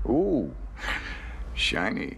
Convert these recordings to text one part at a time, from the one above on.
Ooh, shiny.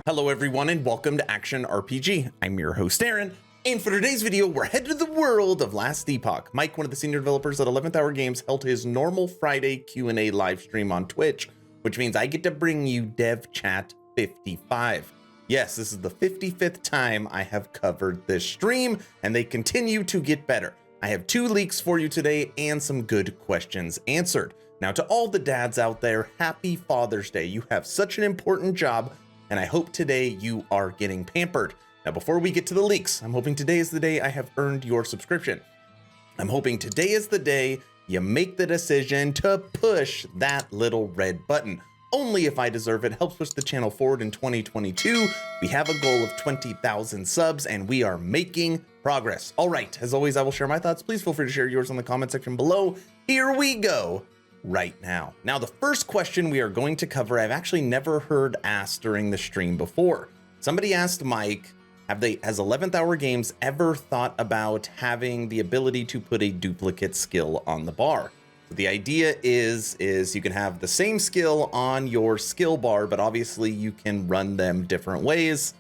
Hello everyone and welcome to Action RPG. I'm your host Aaron, and for today's video we're headed to the world of Last Epoch. Mike, one of the senior developers at 11th Hour Games, held his normal Friday Q&A live stream on Twitch, which means I get to bring you Dev Chat 55. Yes, this is the 55th time I have covered this stream, and they continue to get better. I have 2 leaks for you today and some good questions answered. Now to all the dads out there, happy Father's Day. You have such an important job, and I hope today you are getting pampered. Now, before we get to the leaks, I'm hoping today is the day I have earned your subscription. I'm hoping today is the day you make the decision to push that little red button. Only if I deserve it. Helps push the channel forward in 2022. We have a goal of 20,000 subs, and we are making progress. All right, as always, I will share my thoughts. Please feel free to share yours in the comment section below. Here we go. Right now. Now, the first question we are going to cover, I've actually never heard asked during the stream before. Somebody asked Mike, has 11th Hour Games ever thought about having the ability to put a duplicate skill on the bar? So the idea is you can have the same skill on your skill bar, but obviously you can run them different ways.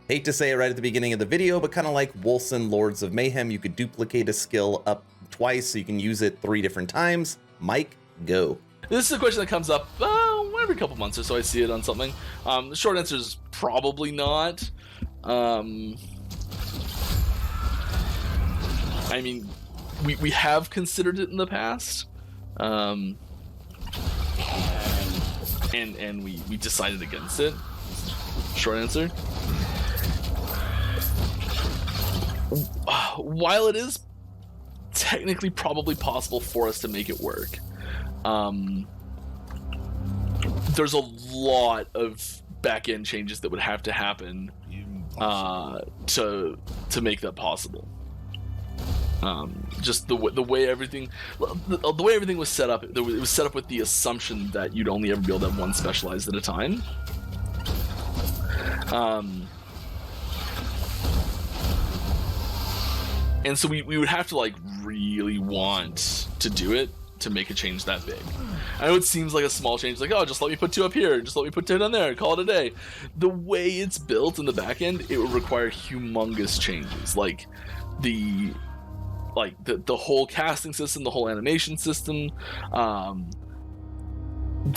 Hate to say it right at the beginning of the video, but kind of like Wolcen Lords of Mayhem, you could duplicate a skill up twice so you can use it 3 different times. Mike, go. This is a question that comes up every couple months or so. I see it on something. The short answer is probably not. I mean, we have considered it in the past, and we decided against it. Short answer. While it is technically probably possible for us to make it work, there's a lot of back-end changes that would have to happen to make that possible. Just the way everything was set up, it was set up with the assumption that you'd only ever be able to have one specialized at a time. And so we would have to like really want to do it to make a change that big. I know it seems like a small change, like, oh, just let me put 2 up here, just let me put 2 down there, call it a day. The way it's built in the back end, it would require humongous changes, like the whole casting system, the whole animation system, the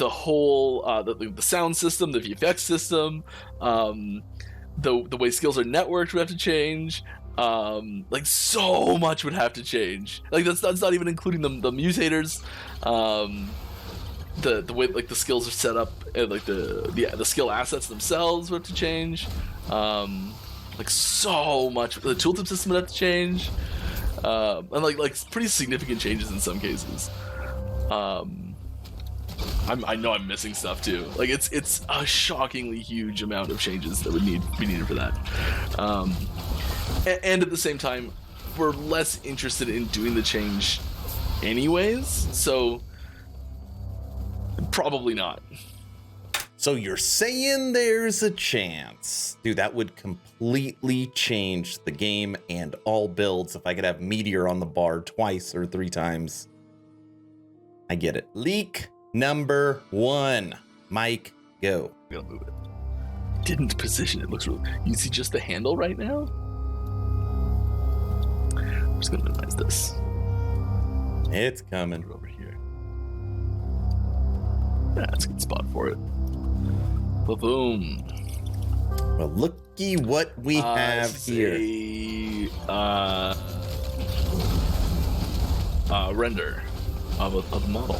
whole the sound system, the VFX system, the way skills are networked would have to change. Like so much would have to change. Like that's not even including the mutators, the way like the skills are set up, and like the skill assets themselves would have to change. Like so much. The tooltip system would have to change, and like pretty significant changes in some cases. I know I'm missing stuff too. Like it's a shockingly huge amount of changes that would be needed for that. And at the same time, we're less interested in doing the change anyways, so probably not. So you're saying there's a chance. Dude, that would completely change the game and all builds if I could have Meteor on the bar twice or 3 times. I get it. Leak number 1. Mike, go. I'm gonna move it. Didn't position it. Looks really... You see just the handle right now? I'm just gonna minimize this. It's coming. Over here. Yeah, that's a good spot for it. Boom. Well, looky what we have here. Render of a model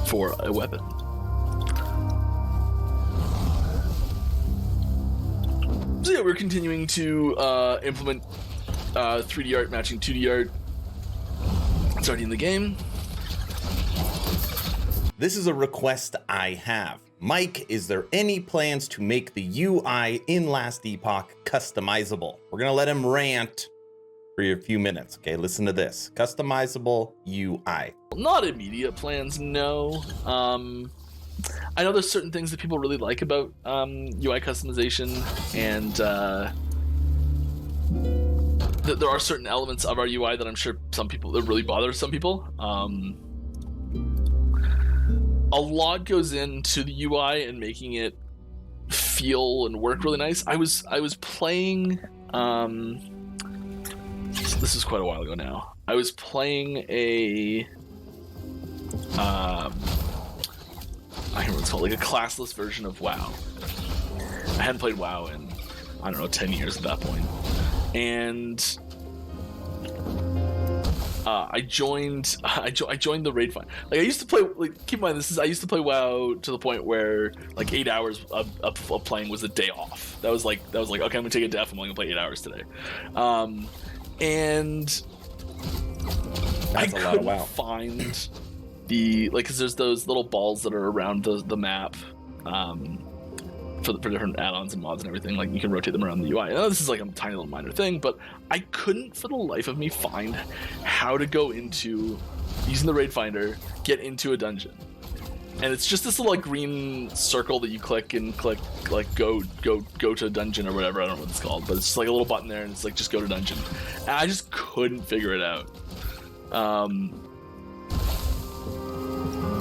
for a weapon. So yeah, we're continuing to implement 3D art matching 2D art. It's already in the game. This is a request I have. Mike, is there any plans to make the UI in Last Epoch customizable? We're gonna let him rant for a few minutes. Okay, listen to this. Customizable UI. Not immediate plans, no. I know there's certain things that people really like about UI customization, and there are certain elements of our UI that I'm sure that really bother some people. A lot goes into the UI and making it feel and work really nice. I was playing. This is quite a while ago now. I was playing a. I can't remember what it's called, like a classless version of WoW. I hadn't played WoW in, I don't know, 10 years at that point. And I joined the raid fight. Like I used to play, like, keep in mind I used to play WoW to the point where like 8 hours of playing was a day off. That was like okay, I'm gonna take a def, I'm only gonna play 8 hours today. And That's I a lot of couldn't WoW. find because there's those little balls that are around the map for different add-ons and mods and everything. Like you can rotate them around the UI. I know this is like a tiny little minor thing, but I couldn't for the life of me find how to go into using the raid finder, get into a dungeon. And it's just this little like green circle that you click like go to dungeon or whatever. I don't know what it's called, but it's just like a little button there and it's like just go to dungeon. And I just couldn't figure it out.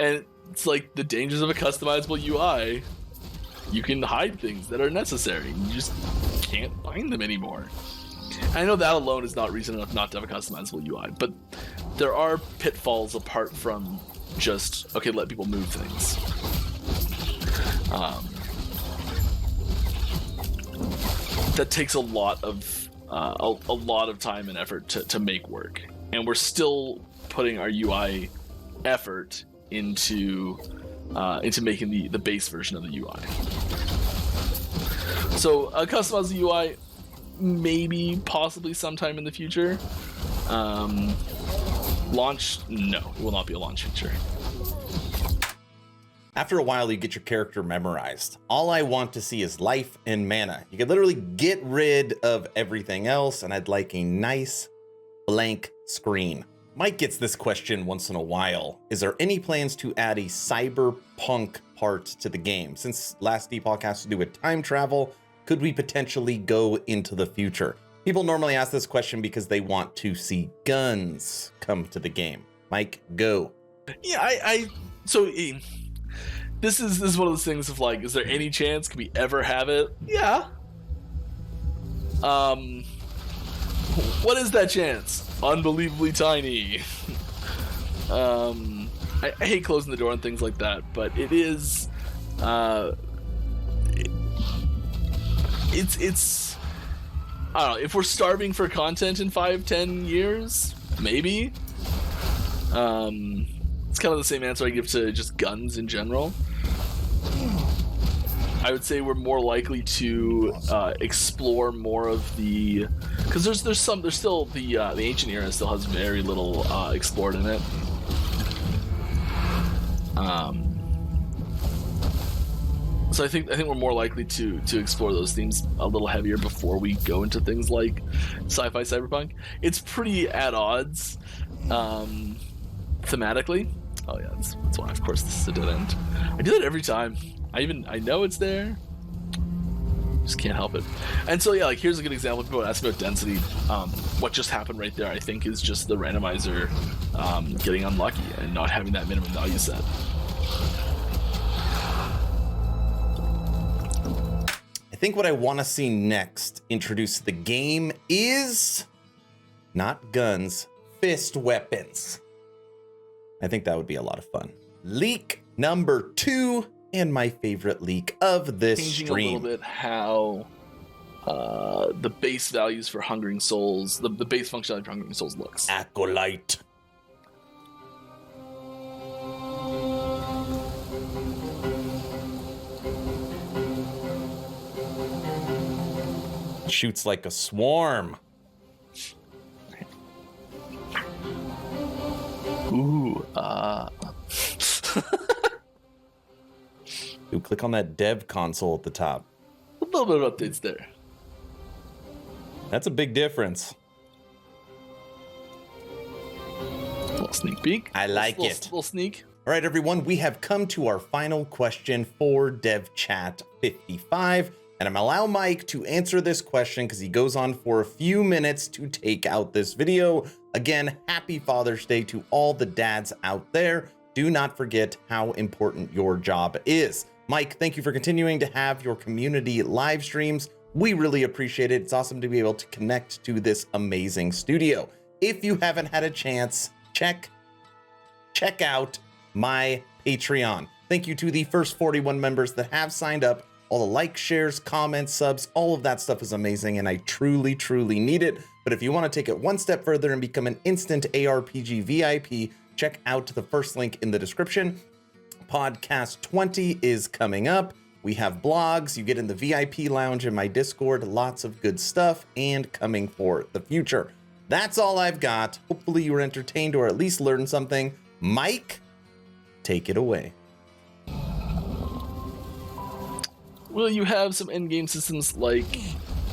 And it's like the dangers of a customizable UI. You can hide things that are necessary. You just can't find them anymore. I know that alone is not reason enough not to have a customizable UI, but there are pitfalls apart from just, okay, let people move things. That takes a lot of time and effort to make work. And we're still putting our UI effort into making the base version of the UI. So a customized UI, maybe possibly sometime in the future. Launch, no, it will not be a launch feature. After a while, you get your character memorized. All I want to see is life and mana. You could literally get rid of everything else, and I'd like a nice blank screen. Mike gets this question once in a while. Is there any plans to add a cyberpunk part to the game? Since last Epoch has to do with time travel, could we potentially go into the future? People normally ask this question because they want to see guns come to the game. Mike, go. Yeah, so this is one of those things of like, is there any chance? Could we ever have it? Yeah. What is that chance? Unbelievably tiny. I hate closing the door on things like that, but it is. It's. I don't know. If we're starving for content in 5-10 years, maybe. It's kind of the same answer I give to just guns in general. I would say we're more likely to explore more of the, because there's still the ancient era still has very little explored in it. So I think we're more likely to explore those themes a little heavier before we go into things like sci-fi cyberpunk. It's pretty at odds thematically. Oh yeah, that's why of course this is a dead end. I do that every time. I know it's there. Just can't help it. And so yeah, like here's a good example. People ask about density. What just happened right there, I think, is just the randomizer getting unlucky and not having that minimum value set. I think what I want to see next introduced to the game is not guns, fist weapons. I think that would be a lot of fun. Leak number 2, and my favorite leak of this Changing stream. a little bit how the base values for Hungering Souls, the base functionality for Hungering Souls looks. Acolyte. Shoots like a swarm. Ooh, Ooh, click on that dev console at the top. a little bit of updates there. That's a big difference. A little sneak peek. I like it. Little sneak. All right, everyone, we have come to our final question for Dev Chat 55. And I'm gonna allow Mike to answer this question because he goes on for a few minutes to take out this video. Again, happy Father's Day to all the dads out there. Do not forget how important your job is. Mike, thank you for continuing to have your community live streams. We really appreciate it. It's awesome to be able to connect to this amazing studio. If you haven't had a chance, check out my Patreon. Thank you to the first 41 members that have signed up. All the likes, shares, comments, subs, all of that stuff is amazing, and I truly, truly need it. But if you want to take it one step further and become an instant ARPG VIP, check out the first link in the description. Podcast 20 is coming up. We have blogs, you get in the VIP lounge in my Discord, lots of good stuff, and coming for the future. That's all I've got. Hopefully you were entertained or at least learned something. Mike, take it away. Well, you have some endgame systems like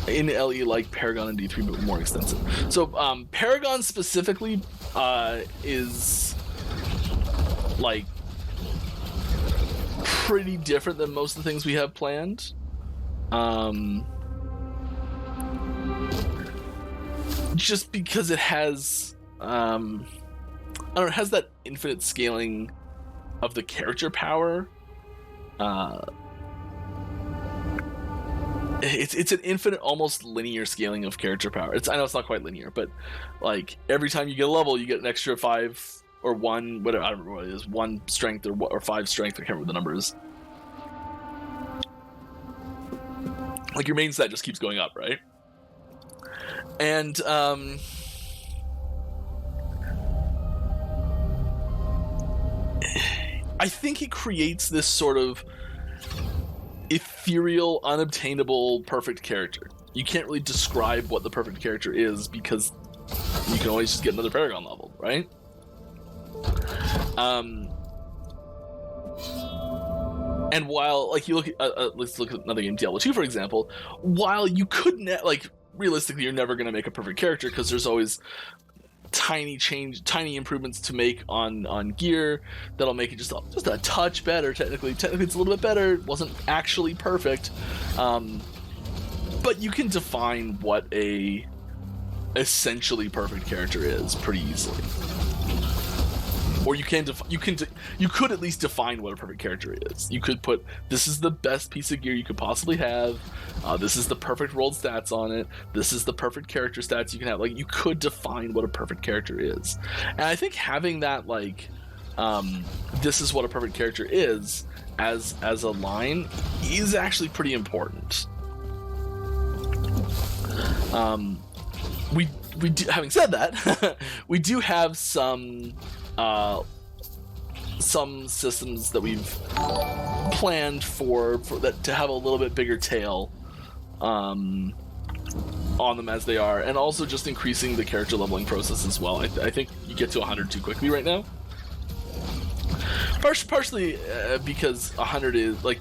in LE like Paragon and D3, but more extensive. So Paragon specifically is like pretty different than most of the things we have planned. Just because it has I don't know, it has that infinite scaling of the character power. It's an infinite, almost linear scaling of character power. I know it's not quite linear, but like every time you get a level, you get an extra 5 or 1, whatever, I don't remember what it is, 1 strength or 5 strength. I can't remember what the number is. Like your main stat just keeps going up, right? And I think it creates this sort of ethereal, unobtainable, perfect character. You can't really describe what the perfect character is because you can always just get another Paragon level, right? And while, like, you look at, let's look at another game, Diablo 2, for example, while you couldn't, like, realistically, you're never going to make a perfect character because there's always tiny improvements to make on gear that'll make it just a touch better. Technically it's a little bit better. It wasn't actually perfect, but you can define what a essentially perfect character is pretty easily. Or you could at least define what a perfect character is. You could put, this is the best piece of gear you could possibly have. This is the perfect rolled stats on it. This is the perfect character stats you can have. Like, you could define what a perfect character is. And I think having that, like, this is what a perfect character is as a line is actually pretty important. We do, having said that, we do have some systems that we've planned for that to have a little bit bigger tail on them as they are, and also just increasing the character leveling process as well. I think you get to 100 too quickly right now. Partially because 100 is like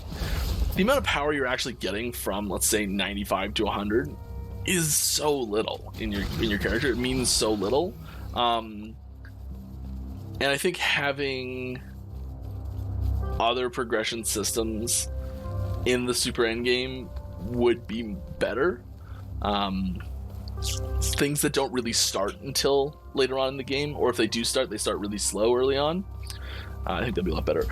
the amount of power you're actually getting from, let's say, 95 to 100 is so little in your character. It means so little. And I think having other progression systems in the super endgame would be better. Things that don't really start until later on in the game, or if they do start, they start really slow early on. I think that'd be a lot better.